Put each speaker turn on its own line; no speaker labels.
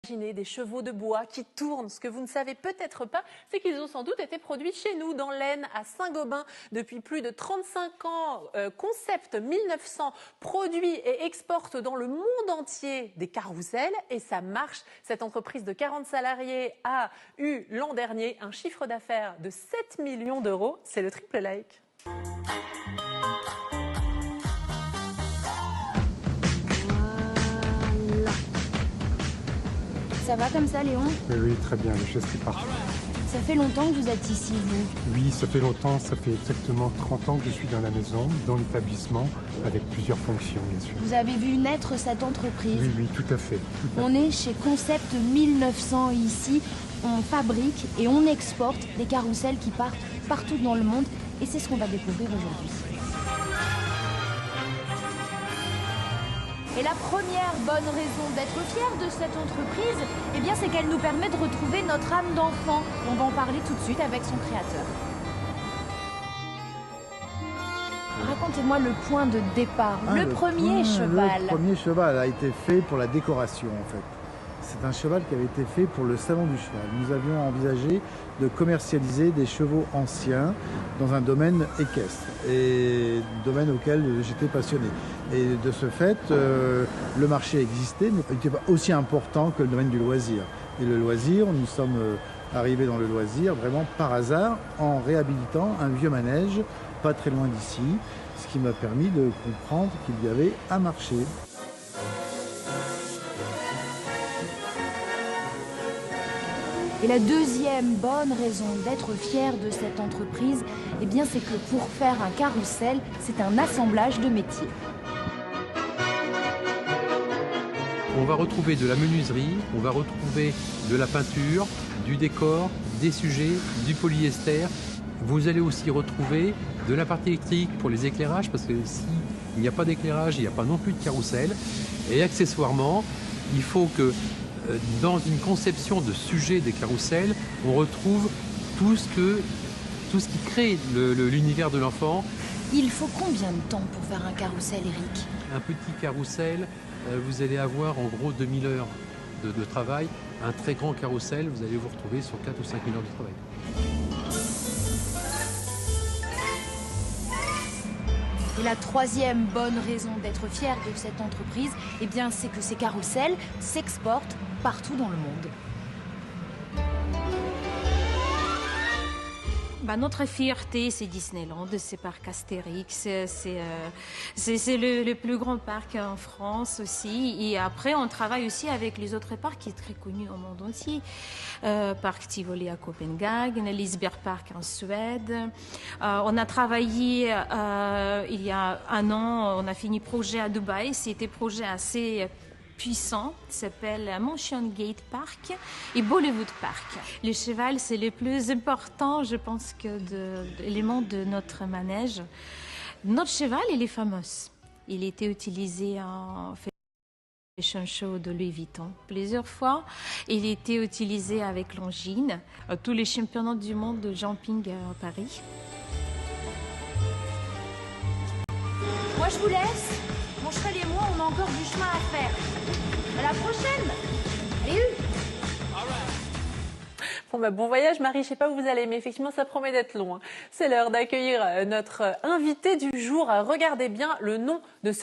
Imaginez des chevaux de bois qui tournent. Ce que vous ne savez peut-être pas, c'est qu'ils ont sans doute été produits chez nous, dans l'Aisne, à Saint-Gobain, depuis plus de 35 ans. Concept 1900 produit et exporte dans le monde entier des carrousels et ça marche. Cette entreprise de 40 salariés a eu l'an dernier un chiffre d'affaires de 7 millions d'euros. C'est le triple like.
Ça va comme ça, Léon?
Oui, très bien, les choses qui partent.
Ça fait longtemps que vous êtes ici, vous?
Oui, ça fait longtemps, ça fait exactement 30 ans que je suis dans la maison, dans l'établissement, avec plusieurs fonctions, bien sûr.
Vous avez vu naître cette entreprise?
Oui, tout à fait.
On est chez Concept 1900 ici. On fabrique et on exporte des carrousels qui partent partout dans le monde. Et c'est ce qu'on va découvrir aujourd'hui. Et la première bonne raison d'être fier de cette entreprise, eh bien, c'est qu'elle nous permet de retrouver notre âme d'enfant. On va en parler tout de suite avec son créateur. Racontez-moi le point de départ, le premier cheval.
Le premier cheval a été fait pour la décoration, en fait. C'est un cheval qui avait été fait pour le salon du cheval. Nous avions envisagé de commercialiser des chevaux anciens dans un domaine équestre, et domaine auquel j'étais passionné. Et de ce fait, le marché existait, mais il n'était pas aussi important que le domaine du loisir. Et le loisir, nous sommes arrivés dans le loisir vraiment par hasard, en réhabilitant un vieux manège pas très loin d'ici, ce qui m'a permis de comprendre qu'il y avait un marché.
Et la deuxième bonne raison d'être fier de cette entreprise, eh bien, c'est que pour faire un carrousel, c'est un assemblage de métiers.
On va retrouver de la menuiserie, on va retrouver de la peinture, du décor, des sujets, du polyester. Vous allez aussi retrouver de la partie électrique pour les éclairages, parce que s'il n'y a pas d'éclairage, il n'y a pas non plus de carrousel. Et accessoirement, il faut que dans une conception de sujet des carrousels, on retrouve tout ce qui crée l'univers de l'enfant.
Il faut combien de temps pour faire un carrousel, Eric? Un
petit carrousel, vous allez avoir en gros 2000 heures de travail. Un très grand carrousel, vous allez vous retrouver sur 4 ou 5 000 heures de travail.
Et la troisième bonne raison d'être fier de cette entreprise, eh bien, c'est que ces carrousels s'exportent partout dans le monde.
Notre fierté, c'est Disneyland, c'est parc Astérix, c'est le plus grand parc en France aussi. Et après, on travaille aussi avec les autres parcs qui sont très connus au monde entier. Parc Tivoli à Copenhague, Liseberg Park en Suède. On a travaillé il y a un an, on a fini projet à Dubaï. C'était un projet assez puissant, s'appelle Motion Gate Park et Bollywood Park. Le cheval, c'est le plus important, je pense, que de l'élément de notre manège. Notre cheval, il est fameux. Il était utilisé en fashion show de Louis Vuitton plusieurs fois. Il était utilisé avec Longines, tous les championnats du monde de jumping à Paris.
Moi, je vous laisse. Mon cheval et moi, on a encore du chemin à faire. À la prochaine. Allez,
Bon voyage, Marie. Je ne sais pas où vous allez, mais effectivement, ça promet d'être long. C'est l'heure d'accueillir notre invité du jour. Regardez bien le nom de ce